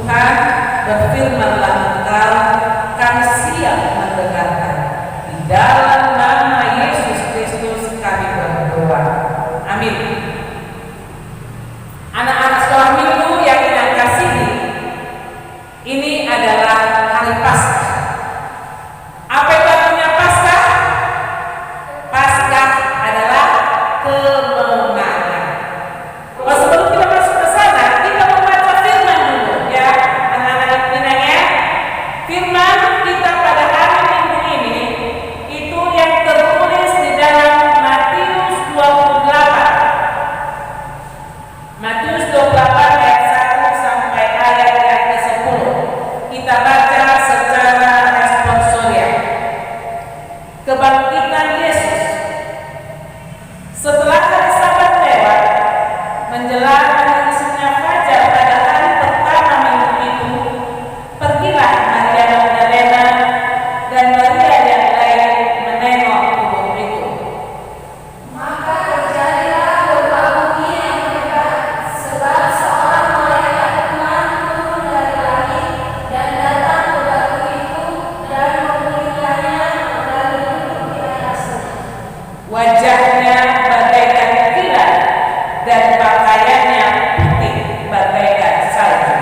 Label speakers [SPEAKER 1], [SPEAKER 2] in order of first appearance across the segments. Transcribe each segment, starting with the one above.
[SPEAKER 1] Tuhan, berfirmanlah engkau, kami siap mendengarkan. Di dalam nama Yesus Kristus kami berdoa. Amin. Anak-anak sekolah minggu yang kita kasihi, ini adalah hari Paskah. Apa itu artinya Paskah? Paskah adalah kemenangan. Oh, sebelum kita masuk ke sana, kita membaca firman dulu ya, anak-anak Minang ya. Firman kita pada hari Minggu ini itu yang tertulis di dalam Matius 28. Matius 28 ayat 1 sampai ayat yang ke-10. Kita baca secara responsorial. Kebangkitan Yesus. Setelah hari Sabat lewat, menjelang menyingsingnya fajar pada hari pertama minggu itu, pergilah Maria Magdalena dan Maria yang lain menengok kubur itu.
[SPEAKER 2] Maka terjadilah gempa bumi yang hebat, sebab seorang malaikat Tuhan turun dari langit dan datang ke batu itu dan memulihkannya lalu duduk di atasnya.
[SPEAKER 1] Wajahnya bagaikan kilat dan pakaiannya putih bagaikan salju.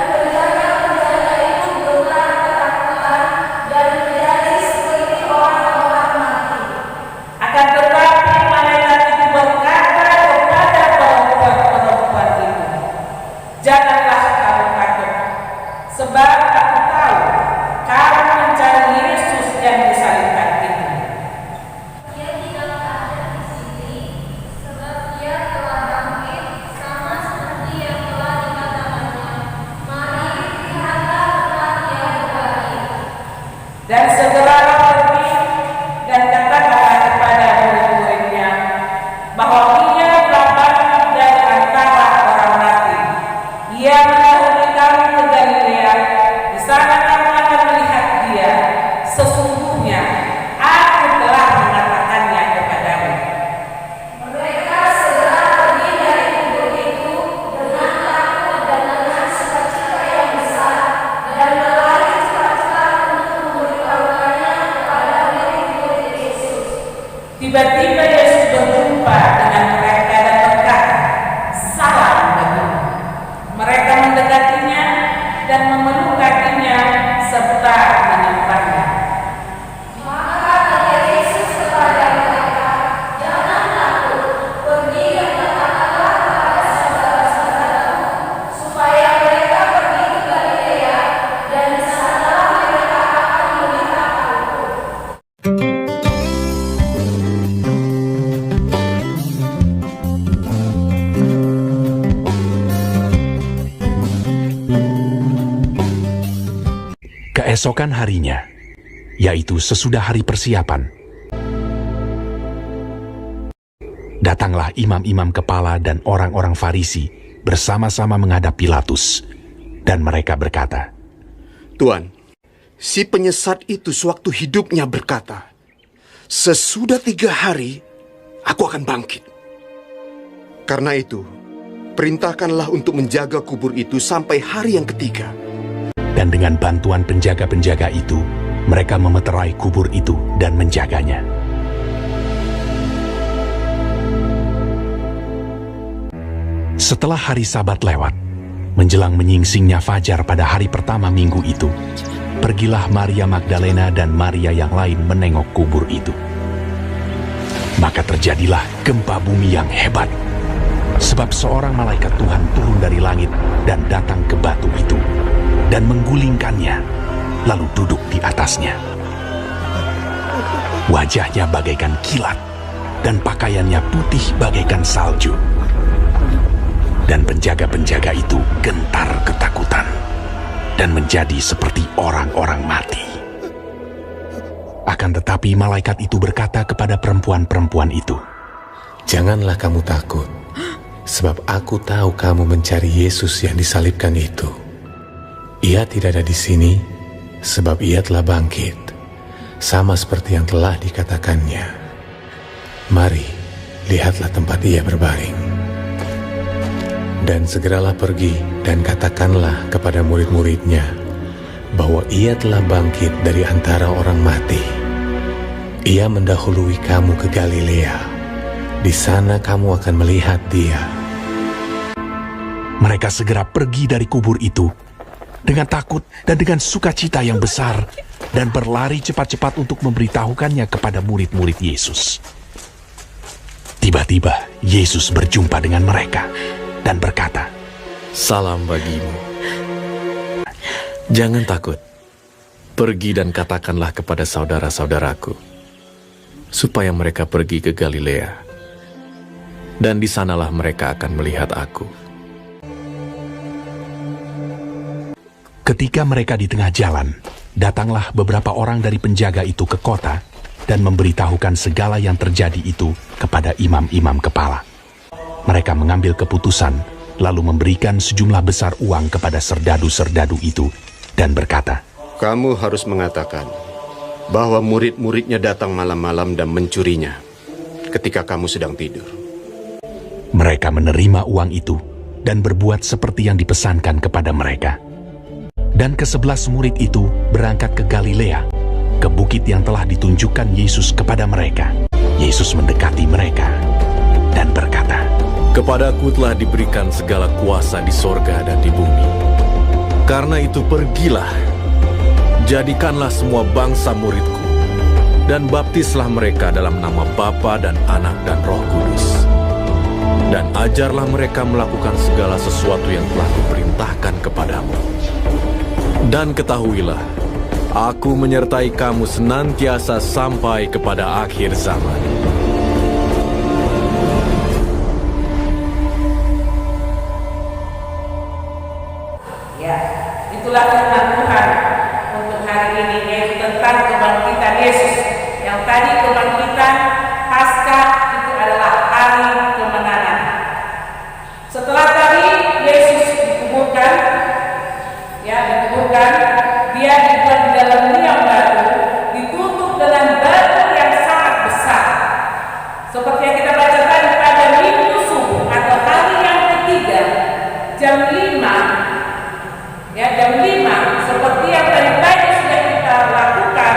[SPEAKER 2] Dan penjaga-penjaga itu getar ketakutan dan menjadi seperti orang-orang mati.
[SPEAKER 1] Akan tetapi malaikat itu berkata kepada perempuan-perempuan itu, janganlah kamu takut, sebab aku tahu kamu mencari Yesus yang disalibkan itu.
[SPEAKER 2] Ia tidak ada di sini, sebab ia telah bangkit, sama seperti yang telah dikatakannya. Mari lihatlah tempat ia berbaring.
[SPEAKER 1] Dan segera pergi dan katakanlah kepada murid-muridnya bahwa ia telah bangkit dari antara orang mati. Ia mendahului kami ke Galilea, di sana kamu akan melihat dia. Sesungguhnya aku telah mengatakannya kepadamu.
[SPEAKER 2] Mereka segera pergi dari kubur itu dengan takut dan dengan sukacita yang besar, dan berlari cepat-cepat untuk memberitahukannya kepada murid-murid Yesus.
[SPEAKER 1] Tiba-tiba Yesus berjumpa dengan mereka dan berkata, salam bagimu. Mereka mendekatinya dan memeluk kakinya serta menyembahnya.
[SPEAKER 2] Maka kata Yesus kepada mereka, jangan takut, pergi dan katakanlah kepada saudara-saudaramu, supaya mereka pergi ke Galilea, dan di sanalah mereka akan melihat aku.
[SPEAKER 3] Keesokan harinya, yaitu sesudah hari persiapan, datanglah imam-imam kepala dan orang-orang Farisi bersama-sama menghadap Pilatus, dan mereka berkata,
[SPEAKER 4] Tuan, si penyesat itu sewaktu hidupnya berkata, sesudah 3 hari, aku akan bangkit. Karena itu, perintahkanlah untuk menjaga kubur itu sampai hari yang ketiga.
[SPEAKER 3] dan dengan bantuan penjaga-penjaga itu, mereka memeterai kubur itu dan menjaganya. Setelah hari Sabat lewat, menjelang menyingsingnya fajar pada hari pertama minggu itu, pergilah Maria Magdalena dan Maria yang lain menengok kubur itu. Maka terjadilah gempa bumi yang hebat, sebab seorang malaikat Tuhan turun dari langit dan datang ke batu itu, dan menggulingkannya, lalu duduk di atasnya. Wajahnya bagaikan kilat, dan pakaiannya putih bagaikan salju. Dan penjaga-penjaga itu gentar ketakutan, dan menjadi seperti orang-orang mati. Akan tetapi malaikat itu berkata kepada perempuan-perempuan itu,
[SPEAKER 5] Janganlah kamu takut, sebab aku tahu kamu mencari Yesus yang disalibkan itu. Ia tidak ada di sini, sebab ia telah bangkit, sama seperti yang telah dikatakannya. Mari, lihatlah tempat ia berbaring. Dan segeralah pergi dan katakanlah kepada murid-muridnya bahwa ia telah bangkit dari antara orang mati. Ia mendahului kamu ke Galilea. Di sana kamu akan melihat dia."
[SPEAKER 3] Mereka segera pergi dari kubur itu dengan takut dan dengan sukacita yang besar dan berlari cepat-cepat untuk memberitahukannya kepada murid-murid Yesus. Tiba-tiba Yesus berjumpa dengan mereka dan berkata,
[SPEAKER 6] "Salam bagimu. Jangan takut. Pergi dan katakanlah kepada saudara-saudaraku, supaya mereka pergi ke Galilea. Dan di sanalah mereka akan melihat aku."
[SPEAKER 3] Ketika mereka di tengah jalan, datanglah beberapa orang dari penjaga itu ke kota dan memberitahukan segala yang terjadi itu kepada imam-imam kepala. Mereka mengambil keputusan, lalu memberikan sejumlah besar uang kepada serdadu-serdadu itu dan berkata,
[SPEAKER 4] Kamu harus mengatakan bahwa murid-muridnya datang malam-malam dan mencurinya ketika kamu sedang tidur.
[SPEAKER 3] Mereka menerima uang itu dan berbuat seperti yang dipesankan kepada mereka. Dan ke-11 murid itu berangkat ke Galilea, ke bukit yang telah ditunjukkan Yesus kepada mereka. Yesus mendekati mereka dan berkata,
[SPEAKER 6] "Kepadaku telah diberikan segala kuasa di sorga dan di bumi. Karena itu pergilah, jadikanlah semua bangsa muridku, dan baptislah mereka dalam nama Bapa dan Anak dan Roh Kudus. Dan ajarlah mereka melakukan segala sesuatu yang telah kuperintahkan kepadamu. Dan ketahuilah, aku menyertai kamu senantiasa sampai kepada akhir zaman."
[SPEAKER 1] Ya, itulah firman Tuhan untuk hari ini, yaitu tentang kebangkitan Yesus. Yang tadi kebangkitan Paskah itu adalah hari kemenangan. Setelah tadi Yesus dikuburkan, dia dibuat di dalam liang batu, ditutup dengan batu yang sangat besar. Seperti yang kita baca tadi pada minggu subuh atau hari yang ketiga, jam 5, seperti yang tadi pagi sudah kita lakukan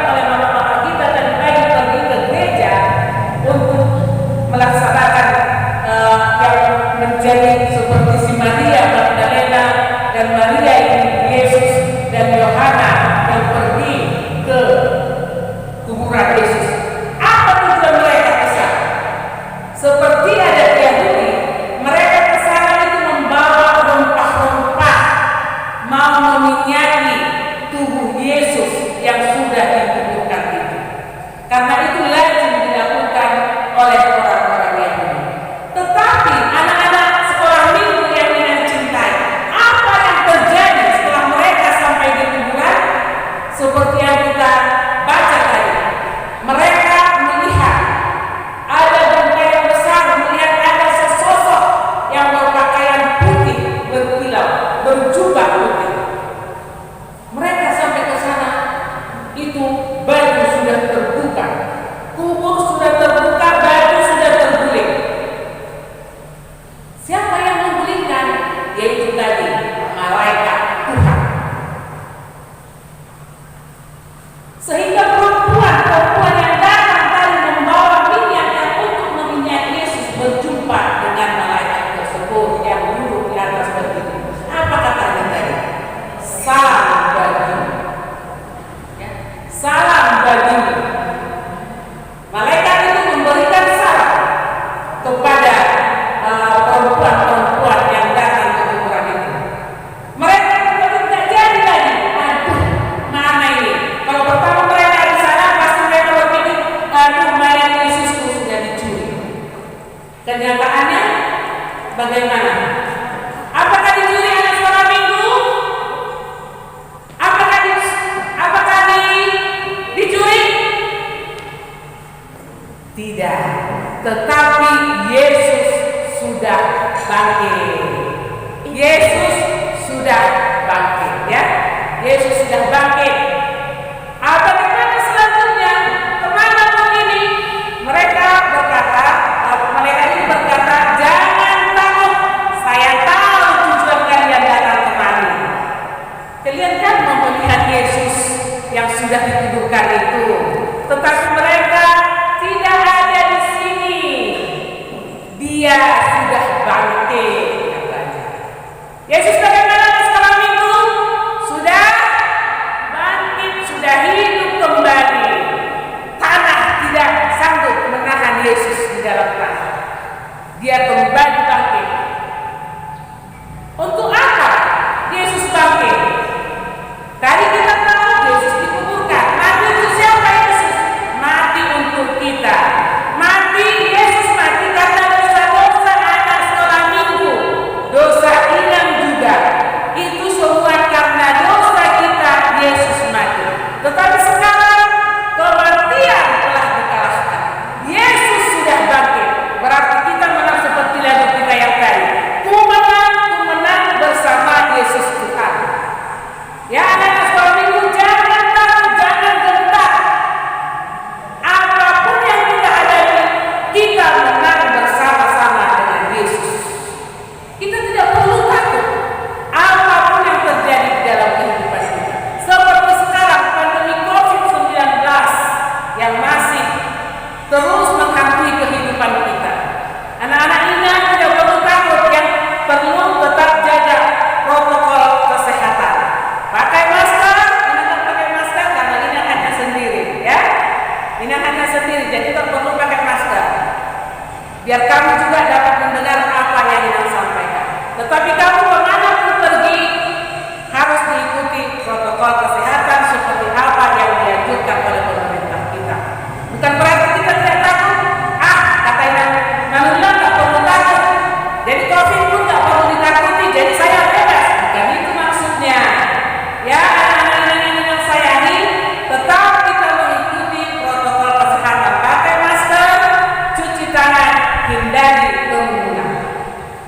[SPEAKER 1] oleh mama-mama kita tadi pagi pergi ke gereja untuk melaksanakan yang menjadi seperti si Maria Magdalena dan Maria ibu Yesus dan Yohana yang pergi ke kuburan Yesus. Apa tujuan mereka ke sana? Seperti adat Yahudi, mereka ke sana itu membawa rempah-rempah, mau meminyaki tubuh Yesus Tetapi kamu kemanapun pergi harus diikuti protokol kesehatan seperti apa yang dianjurkan oleh pemerintah kita. Bukan berarti kita tidak takut. Katanya Manula nggak perlu takut. Jadi COVID pun nggak perlu ditakuti. Jadi saya bebas. Bukan itu maksudnya. Ya, anak-anak yang sayangi, tetap kita mengikuti protokol kesehatan. Pakai masker, cuci tangan, hindari kerumunan.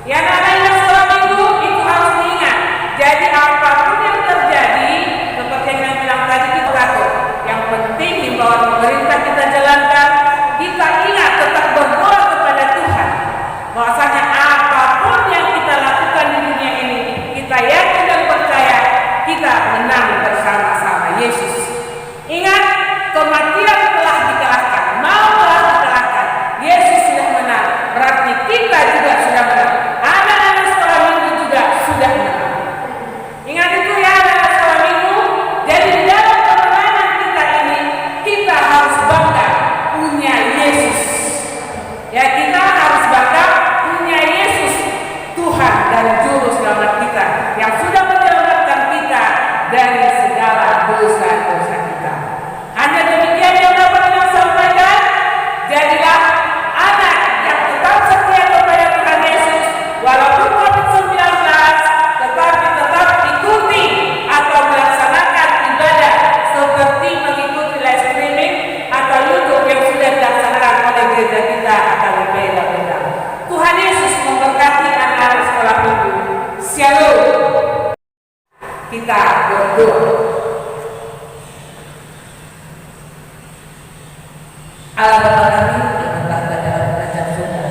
[SPEAKER 1] Ya, anak-anak yang sekolah minggu itu harus diingat. Jadi apapun yang terjadi, seperti yang saya bilang tadi, kita takut. Yang penting himbauan pemerintah kita jalankan. Kita ingat tetap berdoa kepada Tuhan. Bahwasanya apapun yang kita lakukan di dunia ini, kita yakin dan percaya kita menang bersama-sama Yesus. Ingat, kematian telah dikalahkan, maut telah dikalahkan. Yesus sudah menang. Berarti kita juga sudah menang. Anak-anak sekolah minggu juga sudah menang. Ingat itu ya, anak-anak sekolah minggu. Jadi di dalam kemenangan kita ini, kita harus bangga punya Yesus. Ya, kita harus bangga punya Yesus, Tuhan dan Juru Selamat kita, yang sudah menyelamatkan kita dari segala dosa-dosa kita. Hanya demikian yang dapat kita sampaikan. Jadilah anak yang tetap setia kepada Tuhan Yesus, walaupun COVID-19, tetapi tetap ikuti atau melaksanakan ibadah seperti mengikuti live streaming atau YouTube yang sudah dilaksanakan oleh gereja kita atau beda. Tuhan Yesus memberkati anak-anak sekolah minggu. Shalom. Kita berdoa. Allah Bapa kami yang berada dalam kerajaan surga.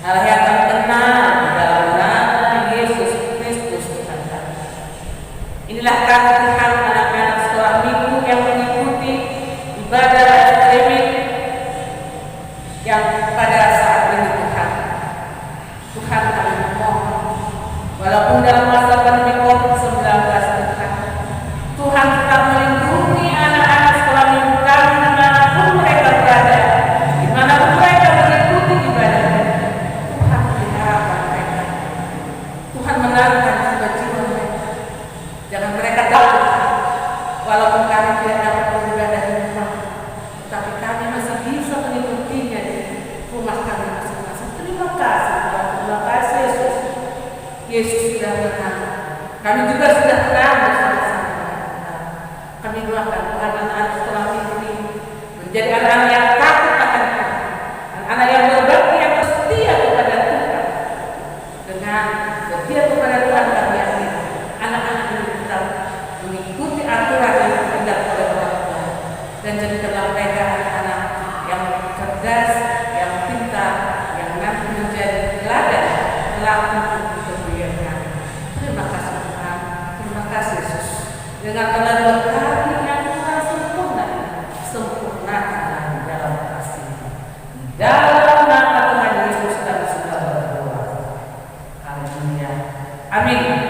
[SPEAKER 1] Allah yang kami kenal di dalam nama Yesus Kristus Tuhan kami. Inilah kami Tuhan, anak-anak sekolah minggu yang mengikuti ibadah live streaming yang pada saat ini Tuhan. Tuhan kami mohon, walaupun dalam masa pandemi COVID-19 Tuhan, Tuhan tetap melindungi anak-anak sekolah minggu kami dimanapun mereka berada, dimanapun mereka mengikuti ibadah. Tuhan pelihara mereka. Tuhan menangkan jiwa-jiwa mereka. Jangan mereka takut, walaupun kami tidak dapat beribadah di rumah, tetapi kami masih bisa mengikutinya di rumah kami masing-masing. Terima kasih Tuhan, terima kasih Yesus. Yesus sudah menang. Kami juga sudah menang bersama-sama. Kami doakan Tuhan anak-anak sekolah minggu ini menjadi anak-anak yang takut akan Tuhan, anak-anak yang berbakti, yang setia kepada Tuhan. Dengan setia kepada Tuhan kami yakin anak-anak ini tetap mengikuti aturan yang dihendak oleh orang tua, dan jadikanlah mereka anak-anak yang cerdas, yang pintar, yang nanti menjadi teladan pelaku kemuliaan kami. Terima kasih Tuhan, terima kasih Yesus. Dengan pengaruh kami yang Tuhan sempurnakan dalam kasih. Dalam nama Tuhan Yesus kami sudah berdoa. Haleluya. Amin.